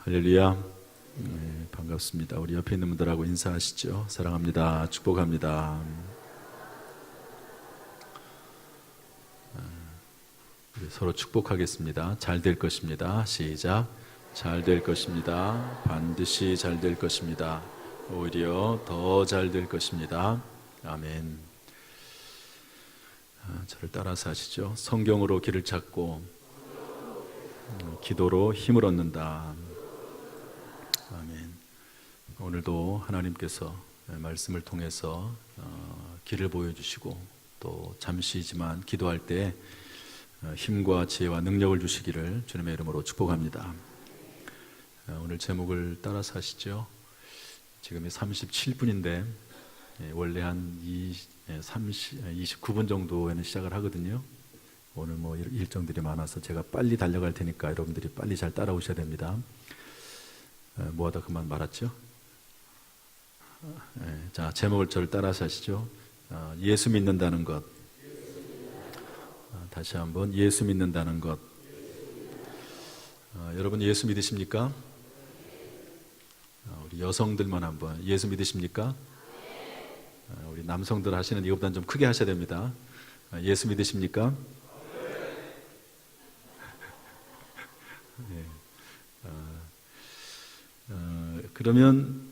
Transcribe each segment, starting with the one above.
할렐루야. 반갑습니다. 우리 옆에 있는 분들하고 인사하시죠. 사랑합니다. 축복합니다. 우리 서로 축복하겠습니다. 잘 될 것입니다. 시작. 잘 될 것입니다. 반드시 잘 될 것입니다. 오히려 더 잘 될 것입니다. 아멘. 저를 따라서 하시죠. 성경으로 길을 찾고 기도로 힘을 얻는다. 아멘. 오늘도 하나님께서 말씀을 통해서 길을 보여주시고 또 잠시지만 기도할 때 힘과 지혜와 능력을 주시기를 주님의 이름으로 축복합니다. 오늘 제목을 따라서 하시죠. 지금이 37분인데 원래 한 29분 정도에는 시작을 하거든요. 오늘 일정들이 많아서 제가 빨리 달려갈 테니까 여러분들이 빨리 잘 따라오셔야 됩니다. 뭐하다 그만 말았죠? 자, 제목을 저를 따라서 하시죠. 예수 믿는다는 것. 다시 한번 예수 믿는다는 것. 여러분 예수 믿으십니까? 우리 여성들만 한번 예수 믿으십니까? 우리 남성들 하시는 이것보다는 좀 크게 하셔야 됩니다. 예수 믿으십니까? 네. 그러면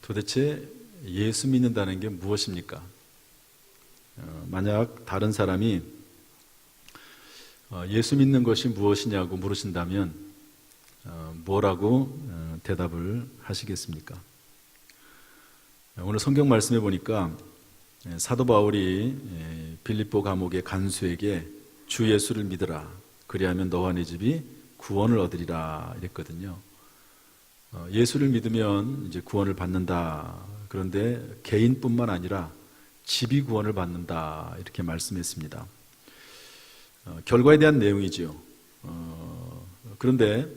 도대체 예수 믿는다는 게 무엇입니까? 만약 다른 사람이 예수 믿는 것이 무엇이냐고 물으신다면 뭐라고 대답을 하시겠습니까? 오늘 성경 말씀에 보니까 사도 바울이 빌립보 감옥의 간수에게 주 예수를 믿으라 그리하면 너와 네 집이 구원을 얻으리라 이랬거든요. 예수를 믿으면 이제 구원을 받는다. 그런데 개인뿐만 아니라 집이 구원을 받는다 이렇게 말씀했습니다. 결과에 대한 내용이지요. 그런데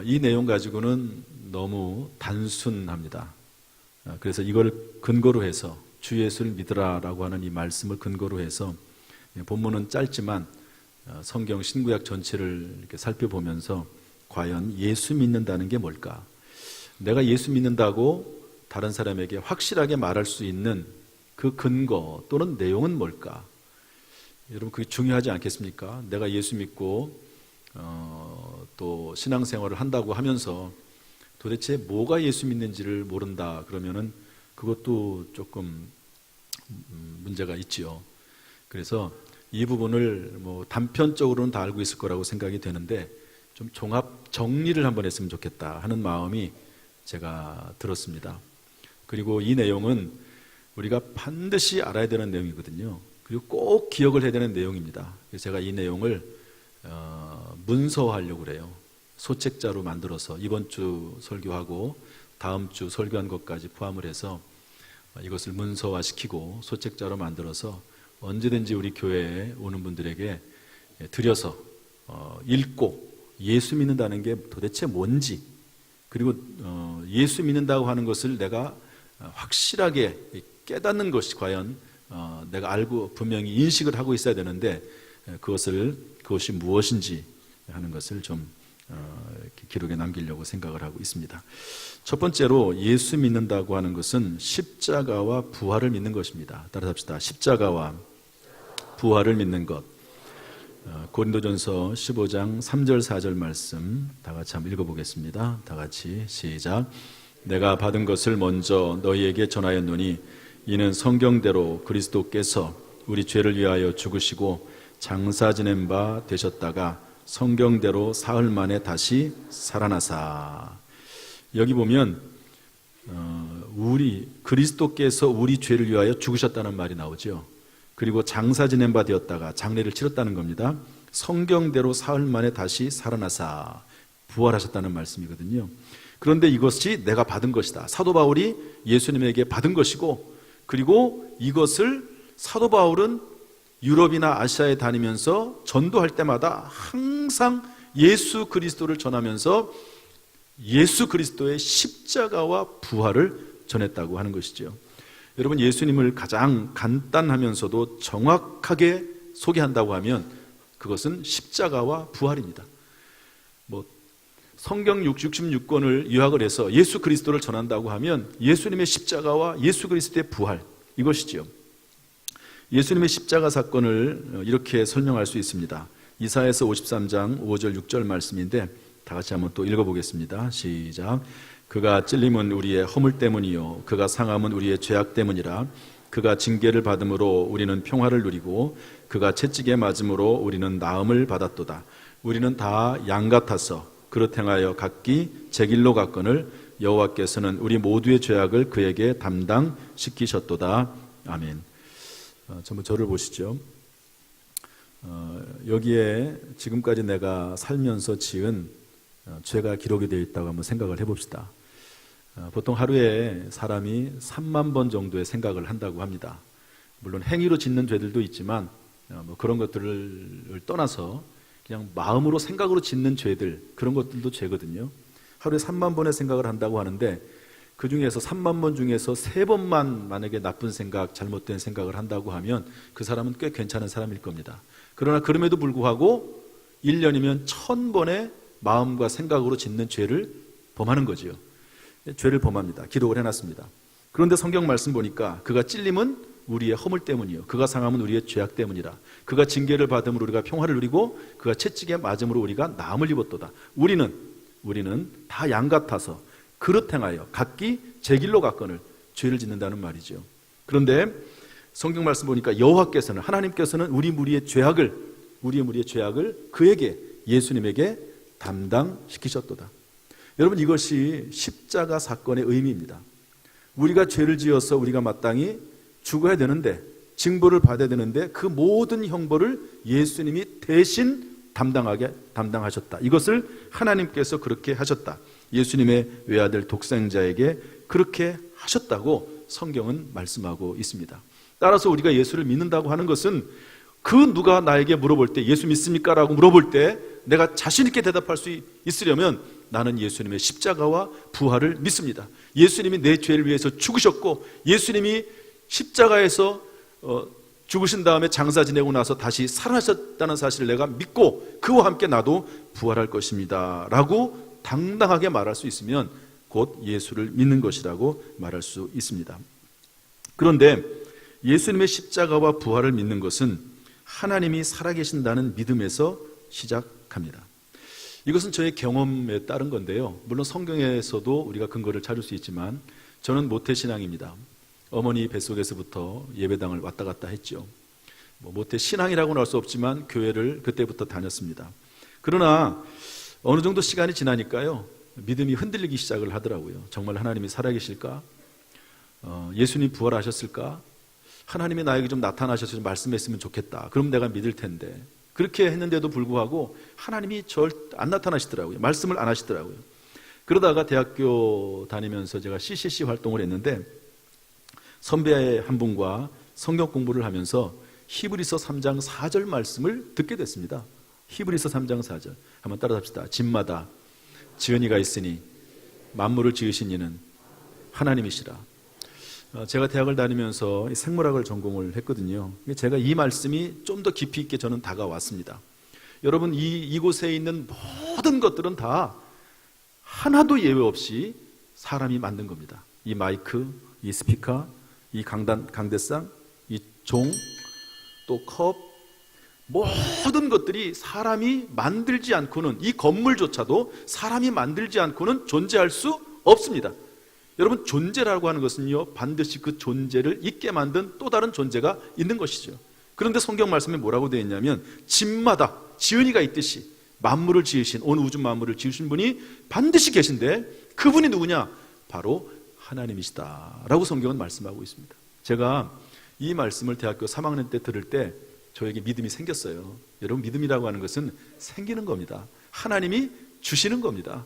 이 내용 가지고는 너무 단순합니다. 그래서 이걸 근거로 해서 주 예수를 믿으라라고 하는 이 말씀을 근거로 해서 본문은 짧지만 성경 신구약 전체를 이렇게 살펴보면서 과연 예수 믿는다는 게 뭘까? 내가 예수 믿는다고 다른 사람에게 확실하게 말할 수 있는 그 근거 또는 내용은 뭘까? 여러분 그게 중요하지 않겠습니까? 내가 예수 믿고 또 신앙생활을 한다고 하면서 도대체 뭐가 예수 믿는지를 모른다 그러면은 그것도 조금 문제가 있지요. 그래서 이 부분을 단편적으로는 다 알고 있을 거라고 생각이 되는데 좀 종합 정리를 한번 했으면 좋겠다 하는 마음이 제가 들었습니다. 그리고 이 내용은 우리가 반드시 알아야 되는 내용이거든요. 그리고 꼭 기억을 해야 되는 내용입니다. 그래서 제가 이 내용을 문서화하려고 그래요. 소책자로 만들어서 이번 주 설교하고 다음 주 설교한 것까지 포함을 해서 이것을 문서화시키고 소책자로 만들어서 언제든지 우리 교회에 오는 분들에게 드려서 읽고 예수 믿는다는 게 도대체 뭔지 그리고 예수 믿는다고 하는 것을 내가 확실하게 깨닫는 것이 과연 내가 알고 분명히 인식을 하고 있어야 되는데 그것이 무엇인지 하는 것을 좀 기록에 남기려고 생각을 하고 있습니다. 첫 번째로 예수 믿는다고 하는 것은 십자가와 부활을 믿는 것입니다. 따라서 합시다. 십자가와 부활을 믿는 것. 고린도전서 15장 3절 4절 말씀 다 같이 한번 읽어보겠습니다. 다 같이 시작. 내가 받은 것을 먼저 너희에게 전하였노니 이는 성경대로 그리스도께서 우리 죄를 위하여 죽으시고 장사 지낸 바 되셨다가 성경대로 사흘 만에 다시 살아나사. 여기 보면 그리스도께서 우리 죄를 위하여 죽으셨다는 말이 나오죠. 그리고 장사 지낸 바 되었다가 장례를 치렀다는 겁니다. 성경대로 사흘 만에 다시 살아나사 부활하셨다는 말씀이거든요. 그런데 이것이 내가 받은 것이다. 사도 바울이 예수님에게 받은 것이고 그리고 이것을 사도 바울은 유럽이나 아시아에 다니면서 전도할 때마다 항상 예수 그리스도를 전하면서 예수 그리스도의 십자가와 부활을 전했다고 하는 것이죠. 여러분 예수님을 가장 간단하면서도 정확하게 소개한다고 하면 그것은 십자가와 부활입니다. 성경 66권을 요약을 해서 예수 그리스도를 전한다고 하면 예수님의 십자가와 예수 그리스도의 부활, 이것이지요. 예수님의 십자가 사건을 이렇게 설명할 수 있습니다. 이사야서 53장 5절 6절 말씀인데 다 같이 한번 또 읽어보겠습니다. 시작. 그가 찔림은 우리의 허물 때문이요 그가 상함은 우리의 죄악 때문이라. 그가 징계를 받음으로 우리는 평화를 누리고 그가 채찍에 맞음으로 우리는 나음을 받았도다. 우리는 다 양 같아서 그릇 행하여 각기 제 길로 갔거늘 여호와께서는 우리 모두의 죄악을 그에게 담당시키셨도다. 아멘. 전부 저를 보시죠. 여기에 지금까지 내가 살면서 지은 죄가 기록이 되어 있다고 한번 생각을 해봅시다. 보통 하루에 사람이 3만 번 정도의 생각을 한다고 합니다. 물론 행위로 짓는 죄들도 있지만 그런 것들을 떠나서 그냥 마음으로 생각으로 짓는 죄들, 그런 것들도 죄거든요. 하루에 3만 번의 생각을 한다고 하는데 그 중에서 3만 번 중에서 3번만 만약에 나쁜 생각, 잘못된 생각을 한다고 하면 그 사람은 꽤 괜찮은 사람일 겁니다. 그러나 그럼에도 불구하고 1년이면 1000번의 마음과 생각으로 짓는 죄를 범하는 거지요. 죄를 범합니다. 기록을 해놨습니다. 그런데 성경 말씀 보니까 그가 찔림은 우리의 허물 때문이요 그가 상함은 우리의 죄악 때문이라. 그가 징계를 받음으로 우리가 평화를 누리고 그가 채찍에 맞음으로 우리가 나음을 입었도다. 우리는 다 양 같아서 그릇 행하여 각기 제 길로 갔거늘 죄를 짓는다는 말이죠. 그런데 성경 말씀 보니까 여호와께서는, 하나님께서는 우리 무리의 죄악을 그에게, 예수님에게 담당시키셨도다. 여러분, 이것이 십자가 사건의 의미입니다. 우리가 죄를 지어서 우리가 마땅히 죽어야 되는데, 징벌을 받아야 되는데 그 모든 형벌을 예수님이 대신 담당하셨다. 이것을 하나님께서 그렇게 하셨다. 예수님의 외아들 독생자에게 그렇게 하셨다고 성경은 말씀하고 있습니다. 따라서 우리가 예수를 믿는다고 하는 것은 누가 나에게 물어볼 때 예수 믿습니까? 라고 물어볼 때 내가 자신 있게 대답할 수 있으려면 나는 예수님의 십자가와 부활을 믿습니다. 예수님이 내 죄를 위해서 죽으셨고 예수님이 십자가에서 죽으신 다음에 장사 지내고 나서 다시 살아나셨다는 사실을 내가 믿고 그와 함께 나도 부활할 것입니다 라고 당당하게 말할 수 있으면 곧 예수를 믿는 것이라고 말할 수 있습니다. 그런데 예수님의 십자가와 부활을 믿는 것은 하나님이 살아계신다는 믿음에서 시작합니다. 이것은 저의 경험에 따른 건데요. 물론 성경에서도 우리가 근거를 찾을 수 있지만 저는 모태신앙입니다. 어머니 뱃속에서부터 예배당을 왔다 갔다 했죠. 모태신앙이라고는 할 수 없지만 교회를 그때부터 다녔습니다. 그러나 어느 정도 시간이 지나니까요, 믿음이 흔들리기 시작을 하더라고요. 정말 하나님이 살아계실까? 예수님 부활하셨을까? 하나님이 나에게 좀 나타나셔서 좀 말씀했으면 좋겠다. 그럼 내가 믿을 텐데. 그렇게 했는데도 불구하고 하나님이 안 나타나시더라고요. 말씀을 안 하시더라고요. 그러다가 대학교 다니면서 제가 CCC 활동을 했는데 선배 한 분과 성경 공부를 하면서 히브리서 3장 4절 말씀을 듣게 됐습니다. 히브리서 3장 4절 한번 따라합시다. 집마다 지은이가 있으니 만물을 지으신 이는 하나님이시라. 제가 대학을 다니면서 생물학을 전공을 했거든요. 제가 이 말씀이 좀 더 깊이 있게 저는 다가왔습니다. 여러분, 이곳에 있는 모든 것들은 다 하나도 예외 없이 사람이 만든 겁니다. 이 마이크, 이 스피커, 이 강대상, 이 종, 또 컵, 모든 것들이 사람이 만들지 않고는, 이 건물조차도 사람이 만들지 않고는 존재할 수 없습니다. 여러분, 존재라고 하는 것은요, 반드시 그 존재를 있게 만든 또 다른 존재가 있는 것이죠. 그런데 성경 말씀에 뭐라고 되어 있냐면 집마다 지은이가 있듯이 만물을 지으신, 온 우주 만물을 지으신 분이 반드시 계신데 그분이 누구냐? 바로 하나님이시다 라고 성경은 말씀하고 있습니다. 제가 이 말씀을 대학교 3학년 때 들을 때 저에게 믿음이 생겼어요. 여러분, 믿음이라고 하는 것은 생기는 겁니다. 하나님이 주시는 겁니다.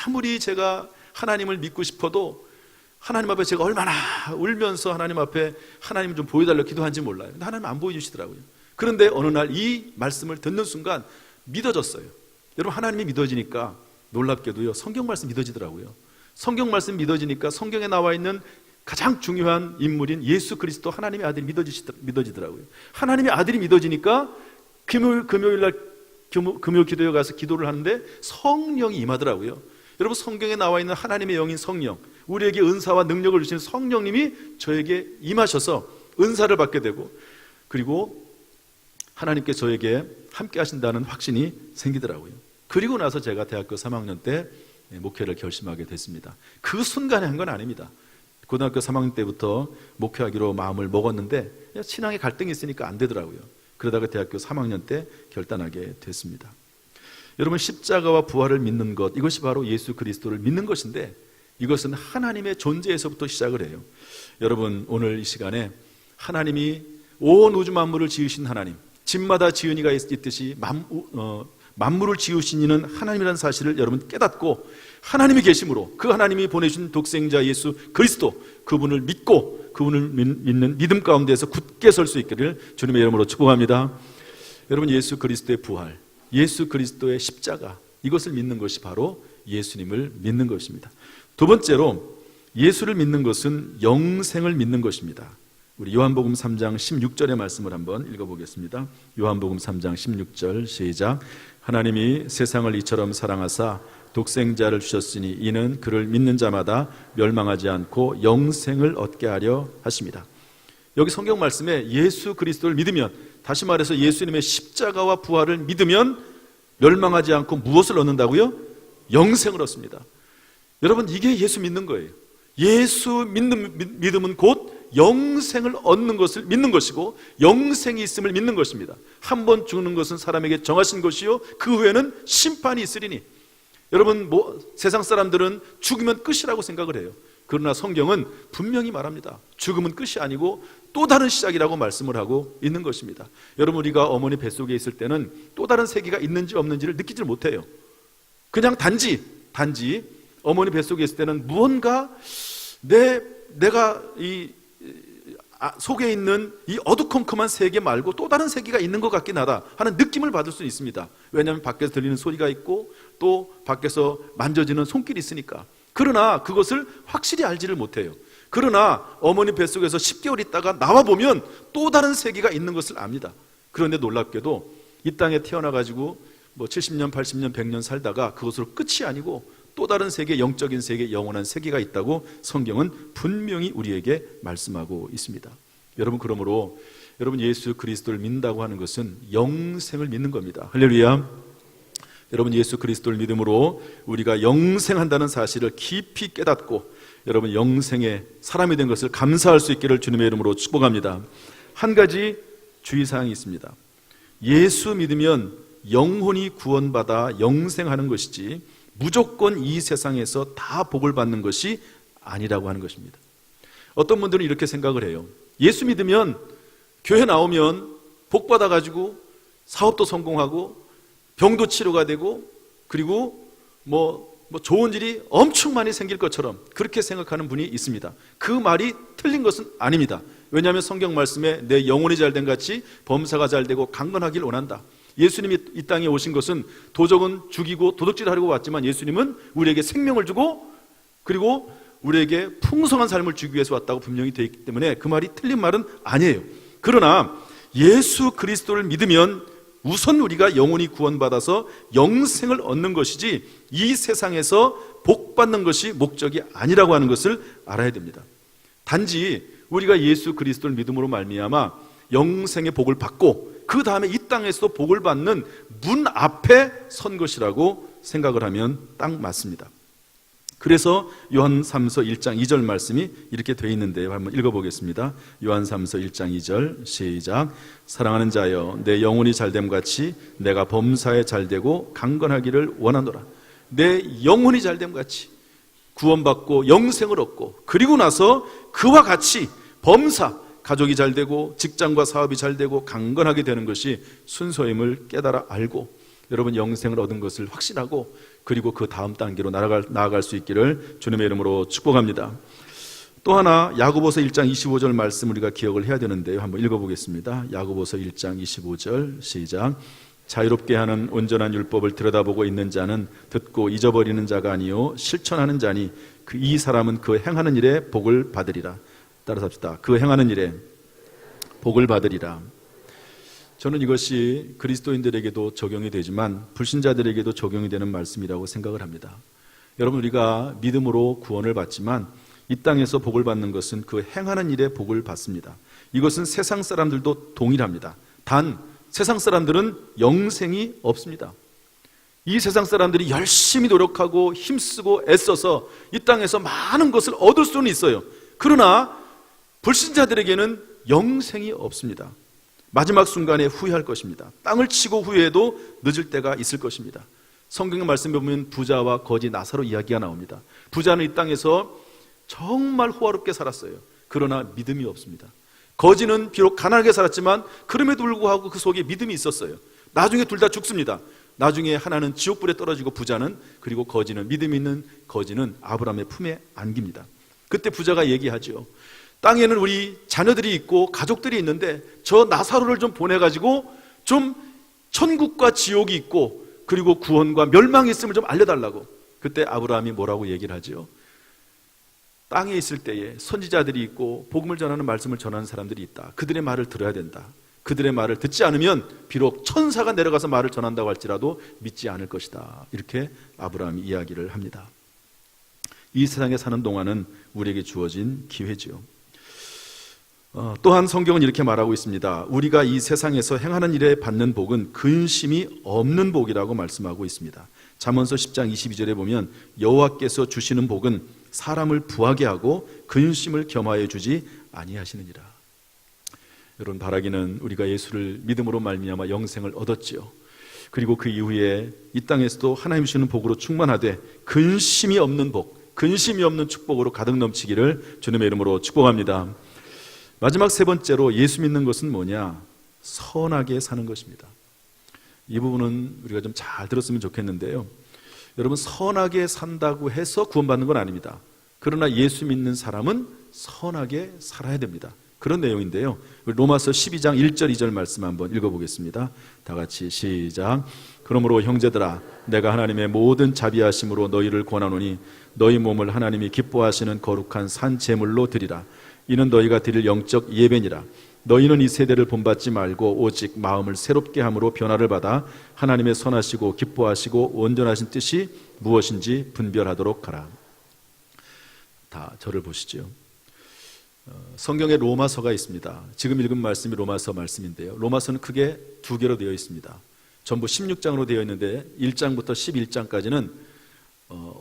아무리 제가 하나님을 믿고 싶어도 하나님 앞에 제가 얼마나 울면서 하나님 앞에 하나님 좀 보여달라고 기도한지 몰라요. 근데 하나님 안 보여주시더라고요. 그런데 어느 날 이 말씀을 듣는 순간 믿어졌어요. 여러분, 하나님이 믿어지니까 놀랍게도요, 성경 말씀 믿어지더라고요. 성경 말씀 믿어지니까 성경에 나와 있는 가장 중요한 인물인 예수 그리스도 하나님의 아들이 믿어지더라고요. 하나님의 아들이 믿어지니까 금요일 날 금요 기도에 가서 기도를 하는데 성령이 임하더라고요. 여러분, 성경에 나와 있는 하나님의 영인 성령, 우리에게 은사와 능력을 주시는 성령님이 저에게 임하셔서 은사를 받게 되고, 그리고 하나님께 저에게 함께 하신다는 확신이 생기더라고요. 그리고 나서 제가 대학교 3학년 때 목회를 결심하게 됐습니다. 그 순간에 한 건 아닙니다. 고등학교 3학년 때부터 목회하기로 마음을 먹었는데 신앙의 갈등이 있으니까 안 되더라고요. 그러다가 대학교 3학년 때 결단하게 됐습니다. 여러분, 십자가와 부활을 믿는 것, 이것이 바로 예수 그리스도를 믿는 것인데, 이것은 하나님의 존재에서부터 시작을 해요. 여러분, 오늘 이 시간에 하나님이 온 우주 만물을 지으신 하나님, 집마다 지은이가 있듯이 만물을 지으신 이는 하나님이라는 사실을 여러분 깨닫고, 하나님이 계심으로 그 하나님이 보내신 독생자 예수 그리스도, 그분을 믿고 그분을 믿는 믿음 가운데서 굳게 설 수 있기를 주님의 이름으로 축복합니다. 여러분, 예수 그리스도의 부활, 예수 그리스도의 십자가, 이것을 믿는 것이 바로 예수님을 믿는 것입니다. 두 번째로, 예수를 믿는 것은 영생을 믿는 것입니다. 우리 요한복음 3장 16절의 말씀을 한번 읽어보겠습니다. 요한복음 3장 16절 시작. 하나님이 세상을 이처럼 사랑하사 독생자를 주셨으니 이는 그를 믿는 자마다 멸망하지 않고 영생을 얻게 하려 하십니다. 여기 성경 말씀에 예수 그리스도를 믿으면, 다시 말해서 예수님의 십자가와 부활을 믿으면 멸망하지 않고 무엇을 얻는다고요? 영생을 얻습니다. 여러분, 이게 예수 믿는 거예요. 예수 믿는 믿음은 곧 영생을 얻는 것을 믿는 것이고, 영생이 있음을 믿는 것입니다. 한 번 죽는 것은 사람에게 정하신 것이요 그 후에는 심판이 있으리니. 여러분, 세상 사람들은 죽으면 끝이라고 생각을 해요. 그러나 성경은 분명히 말합니다. 죽음은 끝이 아니고 또 다른 시작이라고 말씀을 하고 있는 것입니다. 여러분, 우리가 어머니 뱃속에 있을 때는 또 다른 세계가 있는지 없는지를 느끼질 못해요. 그냥 단지 어머니 뱃속에 있을 때는 무언가 내가 이 속에 있는 이 어두컴컴한 세계 말고 또 다른 세계가 있는 것 같긴 하다 하는 느낌을 받을 수 있습니다. 왜냐하면 밖에서 들리는 소리가 있고 또 밖에서 만져지는 손길이 있으니까. 그러나 그것을 확실히 알지를 못해요. 그러나 어머니 뱃속에서 10개월 있다가 나와보면 또 다른 세계가 있는 것을 압니다. 그런데 놀랍게도 이 땅에 태어나가지고 70년, 80년, 100년 살다가 그것으로 끝이 아니고 또 다른 세계, 영적인 세계, 영원한 세계가 있다고 성경은 분명히 우리에게 말씀하고 있습니다. 여러분, 그러므로 여러분, 예수 그리스도를 믿는다고 하는 것은 영생을 믿는 겁니다. 할렐루야. 여러분, 예수 그리스도를 믿음으로 우리가 영생한다는 사실을 깊이 깨닫고 여러분, 영생의 사람이 된 것을 감사할 수 있기를 주님의 이름으로 축복합니다. 한 가지 주의사항이 있습니다. 예수 믿으면 영혼이 구원받아 영생하는 것이지 무조건 이 세상에서 다 복을 받는 것이 아니라고 하는 것입니다. 어떤 분들은 이렇게 생각을 해요. 예수 믿으면 교회 나오면 복 받아가지고 사업도 성공하고 병도 치료가 되고 그리고 좋은 일이 엄청 많이 생길 것처럼 그렇게 생각하는 분이 있습니다. 그 말이 틀린 것은 아닙니다. 왜냐하면 성경 말씀에 내 영혼이 잘된 같이 범사가 잘되고 강건하길 원한다. 예수님이 이 땅에 오신 것은 도적은 죽이고 도둑질하려고 왔지만 예수님은 우리에게 생명을 주고 그리고 우리에게 풍성한 삶을 주기 위해서 왔다고 분명히 되어 있기 때문에 그 말이 틀린 말은 아니에요. 그러나 예수 그리스도를 믿으면 우선 우리가 영혼이 구원받아서 영생을 얻는 것이지 이 세상에서 복 받는 것이 목적이 아니라고 하는 것을 알아야 됩니다. 단지 우리가 예수 그리스도를 믿음으로 말미암아 영생의 복을 받고 그 다음에 이 땅에서 복을 받는 문 앞에 선 것이라고 생각을 하면 딱 맞습니다. 그래서 요한3서 1장 2절 말씀이 이렇게 되어 있는데 한번 읽어보겠습니다. 요한3서 1장 2절 시작. 사랑하는 자여, 내 영혼이 잘됨 같이 내가 범사에 잘되고 강건하기를 원하노라. 내 영혼이 잘됨 같이 구원받고 영생을 얻고 그리고 나서 그와 같이 범사, 가족이 잘되고 직장과 사업이 잘되고 강건하게 되는 것이 순서임을 깨달아 알고 여러분, 영생을 얻은 것을 확신하고 그리고 그 다음 단계로 나아갈 수 있기를 주님의 이름으로 축복합니다. 또 하나 야고보서 1장 25절 말씀 우리가 기억을 해야 되는데요. 한번 읽어보겠습니다. 야고보서 1장 25절 시작. 자유롭게 하는 온전한 율법을 들여다보고 있는 자는 듣고 잊어버리는 자가 아니요 실천하는 자니 이 사람은 그 행하는 일에 복을 받으리라. 따라서 합시다. 그 행하는 일에 복을 받으리라. 저는 이것이 그리스도인들에게도 적용이 되지만 불신자들에게도 적용이 되는 말씀이라고 생각을 합니다. 여러분, 우리가 믿음으로 구원을 받지만 이 땅에서 복을 받는 것은 그 행하는 일에 복을 받습니다. 이것은 세상 사람들도 동일합니다. 단 세상 사람들은 영생이 없습니다. 이 세상 사람들이 열심히 노력하고 힘쓰고 애써서 이 땅에서 많은 것을 얻을 수는 있어요. 그러나 불신자들에게는 영생이 없습니다. 마지막 순간에 후회할 것입니다. 땅을 치고 후회해도 늦을 때가 있을 것입니다. 성경의 말씀에 보면 부자와 거지 나사로 이야기가 나옵니다. 부자는 이 땅에서 정말 호화롭게 살았어요. 그러나 믿음이 없습니다. 거지는 비록 가난하게 살았지만 그럼에도 불구하고 그 속에 믿음이 있었어요. 나중에 둘 다 죽습니다. 나중에 하나는 지옥불에 떨어지고 부자는, 그리고 거지는, 믿음 있는 거지는 아브라함의 품에 안깁니다. 그때 부자가 얘기하죠. 땅에는 우리 자녀들이 있고 가족들이 있는데 저 나사로를 좀 보내가지고 좀 천국과 지옥이 있고 그리고 구원과 멸망이 있음을 좀 알려달라고. 그때 아브라함이 뭐라고 얘기를 하죠? 땅에 있을 때에 선지자들이 있고 복음을 전하는 말씀을 전하는 사람들이 있다. 그들의 말을 들어야 된다. 그들의 말을 듣지 않으면 비록 천사가 내려가서 말을 전한다고 할지라도 믿지 않을 것이다. 이렇게 아브라함이 이야기를 합니다. 이 세상에 사는 동안은 우리에게 주어진 기회지요. 또한 성경은 이렇게 말하고 있습니다. 우리가 이 세상에서 행하는 일에 받는 복은 근심이 없는 복이라고 말씀하고 있습니다. 잠언서 10장 22절에 보면 여호와께서 주시는 복은 사람을 부하게 하고 근심을 겸하여 주지 아니하시느니라. 여러분, 바라기는 우리가 예수를 믿음으로 말미암아 영생을 얻었지요. 그리고 그 이후에 이 땅에서도 하나님 주시는 복으로 충만하되 근심이 없는 복, 근심이 없는 축복으로 가득 넘치기를 주님의 이름으로 축복합니다. 마지막 세 번째로 예수 믿는 것은 뭐냐? 선하게 사는 것입니다. 이 부분은 우리가 좀 잘 들었으면 좋겠는데요. 여러분, 선하게 산다고 해서 구원받는 건 아닙니다. 그러나 예수 믿는 사람은 선하게 살아야 됩니다. 그런 내용인데요. 로마서 12장 1절 2절 말씀 한번 읽어보겠습니다. 다 같이 시작. 그러므로 형제들아, 내가 하나님의 모든 자비하심으로 너희를 권하노니 너희 몸을 하나님이 기뻐하시는 거룩한 산 제물로 드리라. 이는 너희가 드릴 영적 예배니라. 너희는 이 세대를 본받지 말고 오직 마음을 새롭게 함으로 변화를 받아 하나님의 선하시고 기뻐하시고 온전하신 뜻이 무엇인지 분별하도록 하라. 다 저를 보시죠. 성경에 로마서가 있습니다. 지금 읽은 말씀이 로마서 말씀인데요. 로마서는 크게 두 개로 되어 있습니다. 전부 16장으로 되어 있는데 1장부터 11장까지는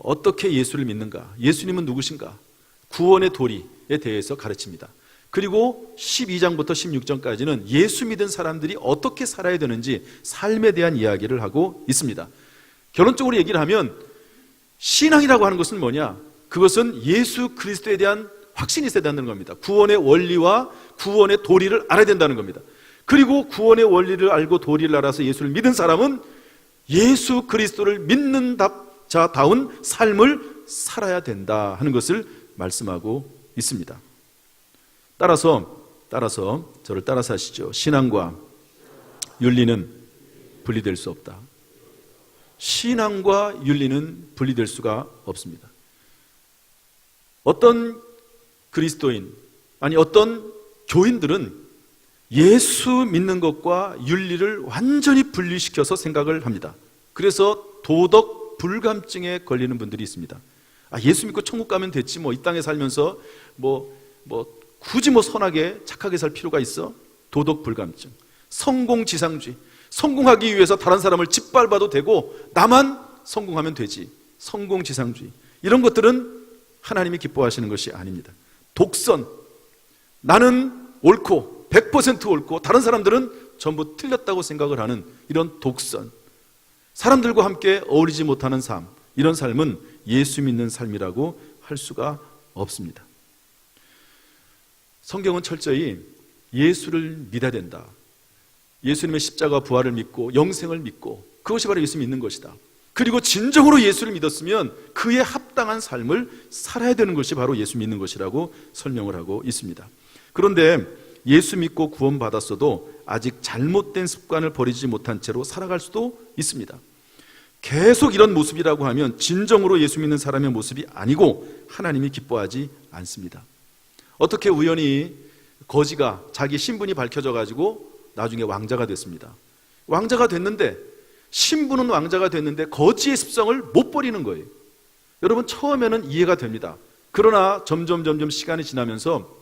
어떻게 예수를 믿는가, 예수님은 누구신가, 구원의 도리에 대해서 가르칩니다. 그리고 12장부터 16장까지는 예수 믿은 사람들이 어떻게 살아야 되는지 삶에 대한 이야기를 하고 있습니다. 결론적으로 얘기를 하면 신앙이라고 하는 것은 뭐냐? 그것은 예수 그리스도에 대한 확신이 있어야 된다는 겁니다. 구원의 원리와 구원의 도리를 알아야 된다는 겁니다. 그리고 구원의 원리를 알고 도리를 알아서 예수를 믿은 사람은 예수 그리스도를 믿는 자다운 삶을 살아야 된다 하는 것을 말씀하고 있습니다. 따라서 저를 따라서 하시죠. 신앙과 윤리는 분리될 수 없다. 신앙과 윤리는 분리될 수가 없습니다. 어떤 그리스도인, 아니 어떤 교인들은 예수 믿는 것과 윤리를 완전히 분리시켜서 생각을 합니다. 그래서 도덕 불감증에 걸리는 분들이 있습니다. 예수 믿고 천국 가면 됐지, 이 땅에 살면서 굳이 선하게 착하게 살 필요가 있어? 도덕 불감증, 성공지상주의, 성공하기 위해서 다른 사람을 짓밟아도 되고 나만 성공하면 되지, 성공지상주의, 이런 것들은 하나님이 기뻐하시는 것이 아닙니다. 독선, 나는 옳고 100% 옳고 다른 사람들은 전부 틀렸다고 생각을 하는 이런 독선, 사람들과 함께 어울리지 못하는 삶, 이런 삶은 예수 믿는 삶이라고 할 수가 없습니다. 성경은 철저히 예수를 믿어야 된다. 예수님의 십자가 부활을 믿고 영생을 믿고 그것이 바로 예수 믿는 것이다. 그리고 진정으로 예수를 믿었으면 그에 합당한 삶을 살아야 되는 것이 바로 예수 믿는 것이라고 설명을 하고 있습니다. 그런데 예수 믿고 구원받았어도 아직 잘못된 습관을 버리지 못한 채로 살아갈 수도 있습니다. 계속 이런 모습이라고 하면 진정으로 예수 믿는 사람의 모습이 아니고 하나님이 기뻐하지 않습니다. 어떻게 우연히 거지가 자기 신분이 밝혀져 가지고 나중에 왕자가 됐습니다. 왕자가 됐는데, 신부는 왕자가 됐는데 거지의 습성을 못 버리는 거예요. 여러분, 처음에는 이해가 됩니다. 그러나 점점 시간이 지나면서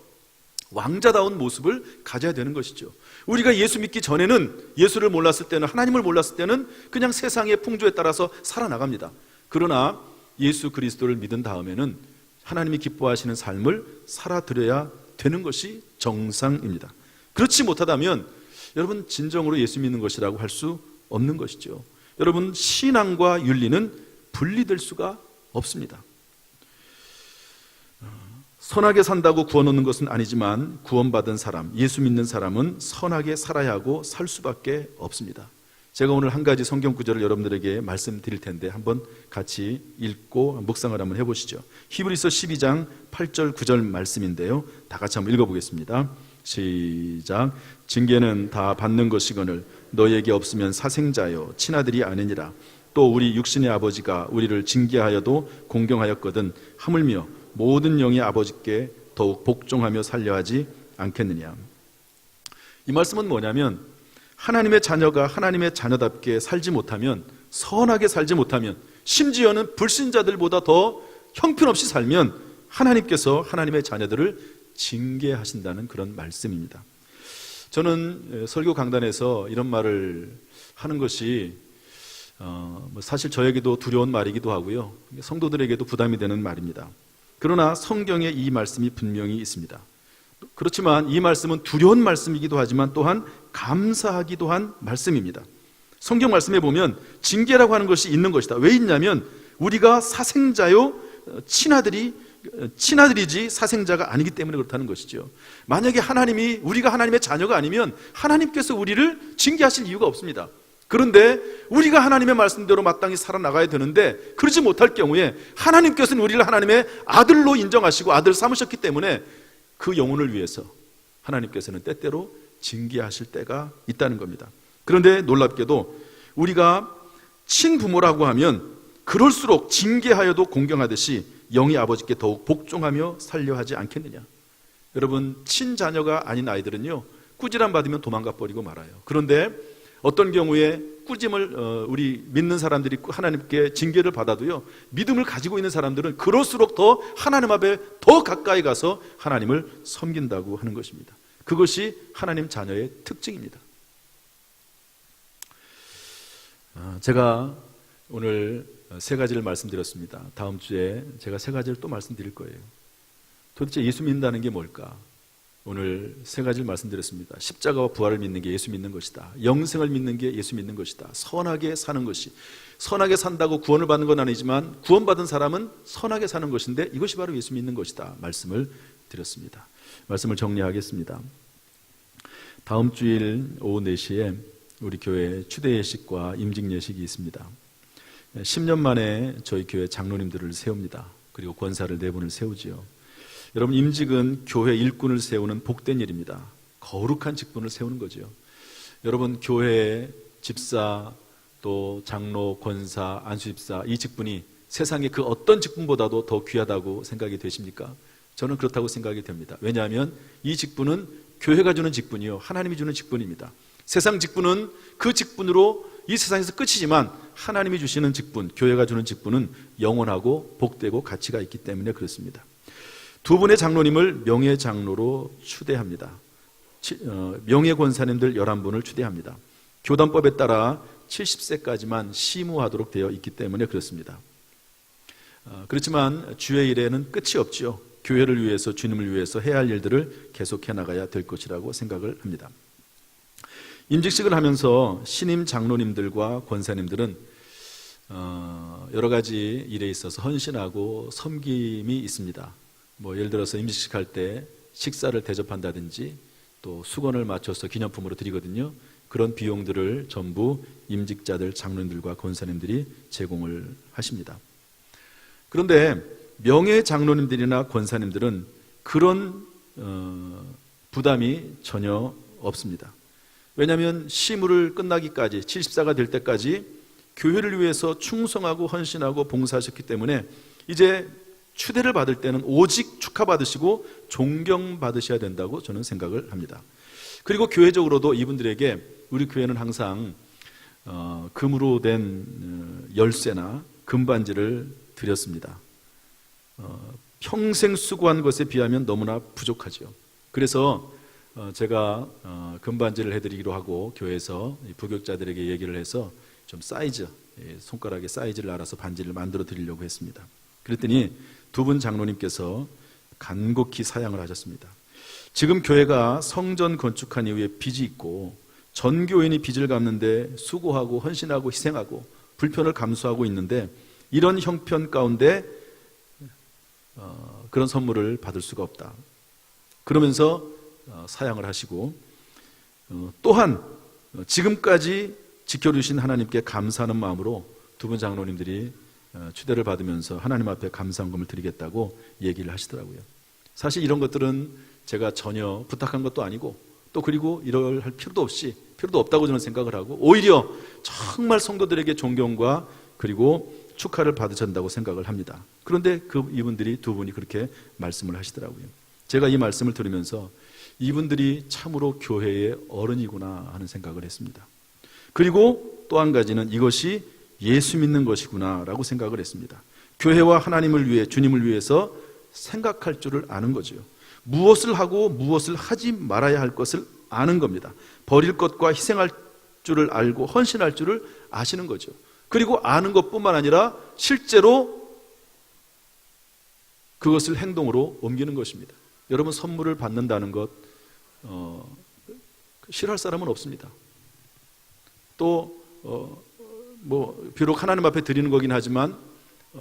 왕자다운 모습을 가져야 되는 것이죠. 우리가 예수 믿기 전에는, 예수를 몰랐을 때는, 하나님을 몰랐을 때는 그냥 세상의 풍조에 따라서 살아나갑니다. 그러나 예수 그리스도를 믿은 다음에는 하나님이 기뻐하시는 삶을 살아드려야 되는 것이 정상입니다. 그렇지 못하다면 여러분, 진정으로 예수 믿는 것이라고 할 수 없는 것이죠. 여러분, 신앙과 윤리는 분리될 수가 없습니다. 선하게 산다고 구원 얻는 것은 아니지만 구원받은 사람, 예수 믿는 사람은 선하게 살아야 하고 살 수밖에 없습니다. 제가 오늘 한 가지 성경 구절을 여러분들에게 말씀드릴 텐데 한번 같이 읽고 묵상을 한번 해보시죠. 히브리서 12장 8절 9절 말씀인데요, 다 같이 한번 읽어보겠습니다. 시작. 징계는 다 받는 것이거늘 너에게 없으면 사생자요 친아들이 아니니라. 또 우리 육신의 아버지가 우리를 징계하여도 공경하였거든 하물며 모든 영의 아버지께 더욱 복종하며 살려하지 않겠느냐. 이 말씀은 뭐냐면, 하나님의 자녀가 하나님의 자녀답게 살지 못하면, 선하게 살지 못하면, 심지어는 불신자들보다 더 형편없이 살면 하나님께서 하나님의 자녀들을 징계하신다는 그런 말씀입니다. 저는 설교 강단에서 이런 말을 하는 것이 사실 저에게도 두려운 말이기도 하고요, 성도들에게도 부담이 되는 말입니다. 그러나 성경에 이 말씀이 분명히 있습니다. 그렇지만 이 말씀은 두려운 말씀이기도 하지만 또한 감사하기도 한 말씀입니다. 성경 말씀에 보면 징계라고 하는 것이 있는 것이다. 왜 있냐면 우리가 사생자요 친아들이지 사생자가 아니기 때문에 그렇다는 것이죠. 만약에 우리가 하나님의 자녀가 아니면 하나님께서 우리를 징계하실 이유가 없습니다. 그런데 우리가 하나님의 말씀대로 마땅히 살아나가야 되는데 그러지 못할 경우에 하나님께서는 우리를 하나님의 아들로 인정하시고 아들 삼으셨기 때문에 그 영혼을 위해서 하나님께서는 때때로 징계하실 때가 있다는 겁니다. 그런데 놀랍게도 우리가 친부모라고 하면 그럴수록 징계하여도 공경하듯이 영의 아버지께 더욱 복종하며 살려하지 않겠느냐. 여러분, 친자녀가 아닌 아이들은요, 꾸지람 받으면 도망가 버리고 말아요. 그런데 어떤 경우에 꾸짐을 우리 믿는 사람들이 하나님께 징계를 받아도요, 믿음을 가지고 있는 사람들은 그럴수록 더 하나님 앞에 더 가까이 가서 하나님을 섬긴다고 하는 것입니다. 그것이 하나님 자녀의 특징입니다. 제가 오늘 세 가지를 말씀드렸습니다. 다음 주에 제가 세 가지를 또 말씀드릴 거예요. 도대체 예수 믿는다는 게 뭘까? 오늘 세 가지를 말씀드렸습니다. 십자가와 부활을 믿는 게 예수 믿는 것이다. 영생을 믿는 게 예수 믿는 것이다. 선하게 사는 것이, 선하게 산다고 구원을 받는 건 아니지만 구원받은 사람은 선하게 사는 것인데 이것이 바로 예수 믿는 것이다 말씀을 드렸습니다. 말씀을 정리하겠습니다. 다음 주일 오후 4시에 우리 교회 추대 예식과 임직 예식이 있습니다. 10년 만에 저희 교회 장로님들을 세웁니다. 그리고 권사를 4분을 세우지요. 여러분, 임직은 교회 일꾼을 세우는 복된 일입니다. 거룩한 직분을 세우는 거죠. 여러분, 교회의 집사, 또 장로, 권사, 안수집사, 이 직분이 세상의 그 어떤 직분보다도 더 귀하다고 생각이 되십니까? 저는 그렇다고 생각이 됩니다. 왜냐하면 이 직분은 교회가 주는 직분이요, 하나님이 주는 직분입니다. 세상 직분은 그 직분으로 이 세상에서 끝이지만 하나님이 주시는 직분, 교회가 주는 직분은 영원하고 복되고 가치가 있기 때문에 그렇습니다. 2분의 장로님을 명예장로로 추대합니다. 명예권사님들 11분을 추대합니다. 교단법에 따라 70세까지만 시무하도록 되어 있기 때문에 그렇습니다. 그렇지만 주의 일에는 끝이 없죠. 교회를 위해서, 주님을 위해서 해야 할 일들을 계속해 나가야 될 것이라고 생각을 합니다. 임직식을 하면서 신임 장로님들과 권사님들은 여러 가지 일에 있어서 헌신하고 섬김이 있습니다. 예를 들어서 임직식 할 때 식사를 대접한다든지 또 수건을 맞춰서 기념품으로 드리거든요. 그런 비용들을 전부 임직자들, 장로님들과 권사님들이 제공을 하십니다. 그런데 명예 장로님들이나 권사님들은 그런 부담이 전혀 없습니다. 왜냐하면 시무를 끝나기까지, 70사가 될 때까지 교회를 위해서 충성하고 헌신하고 봉사하셨기 때문에 이제 추대를 받을 때는 오직 축하받으시고 존경받으셔야 된다고 저는 생각을 합니다. 그리고 교회적으로도 이분들에게 우리 교회는 항상 금으로 된 열쇠나 금반지를 드렸습니다. 평생 수고한 것에 비하면 너무나 부족하죠. 그래서 제가 금반지를 해드리기로 하고 교회에서 부교육자들에게 얘기를 해서 좀 사이즈, 손가락의 사이즈를 알아서 반지를 만들어 드리려고 했습니다. 그랬더니 두 분 장로님께서 간곡히 사양을 하셨습니다. 지금 교회가 성전 건축한 이후에 빚이 있고 전 교인이 빚을 갚는데 수고하고 헌신하고 희생하고 불편을 감수하고 있는데 이런 형편 가운데 그런 선물을 받을 수가 없다. 그러면서 사양을 하시고 또한 지금까지 지켜주신 하나님께 감사하는 마음으로 두 분 장로님들이 추대를 받으면서 하나님 앞에 감사헌금을 드리겠다고 얘기를 하시더라고요. 사실 이런 것들은 제가 전혀 부탁한 것도 아니고 또 그리고 이럴 필요도 없다고 저는 생각을 하고 오히려 정말 성도들에게 존경과 그리고 축하를 받으신다고 생각을 합니다. 그런데 이분들이 두 분이 그렇게 말씀을 하시더라고요. 제가 이 말씀을 들으면서 이분들이 참으로 교회의 어른이구나 하는 생각을 했습니다. 그리고 또 한 가지는 이것이 예수 믿는 것이구나 라고 생각을 했습니다. 교회와 하나님을 위해 주님을 위해서 생각할 줄을 아는 거죠. 무엇을 하고 무엇을 하지 말아야 할 것을 아는 겁니다. 버릴 것과 희생할 줄을 알고 헌신할 줄을 아시는 거죠. 그리고 아는 것뿐만 아니라 실제로 그것을 행동으로 옮기는 것입니다. 여러분 선물을 받는다는 것 싫어할 사람은 없습니다. 또 비록 하나님 앞에 드리는 거긴 하지만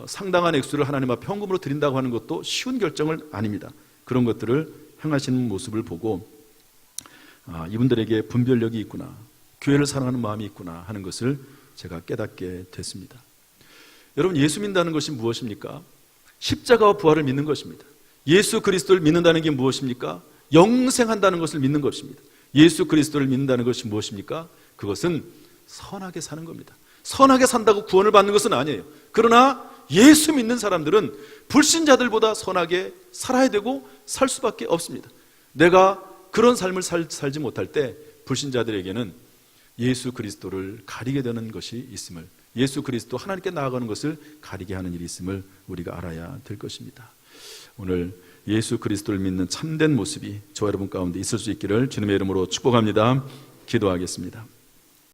상당한 액수를 하나님 앞에 헌금으로 드린다고 하는 것도 쉬운 결정은 아닙니다. 그런 것들을 행하시는 모습을 보고 이분들에게 분별력이 있구나, 교회를 사랑하는 마음이 있구나 하는 것을 제가 깨닫게 됐습니다. 여러분 예수 믿는다는 것이 무엇입니까? 십자가와 부활을 믿는 것입니다. 예수 그리스도를 믿는다는 게 무엇입니까? 영생한다는 것을 믿는 것입니다. 예수 그리스도를 믿는다는 것이 무엇입니까? 그것은 선하게 사는 겁니다. 선하게 산다고 구원을 받는 것은 아니에요. 그러나 예수 믿는 사람들은 불신자들보다 선하게 살아야 되고 살 수밖에 없습니다. 내가 그런 삶을 살지 못할 때 불신자들에게는 예수 그리스도를 가리게 되는 것이 있음을, 예수 그리스도 하나님께 나아가는 것을 가리게 하는 일이 있음을 우리가 알아야 될 것입니다. 오늘 예수 그리스도를 믿는 참된 모습이 저와 여러분 가운데 있을 수 있기를 주님의 이름으로 축복합니다. 기도하겠습니다.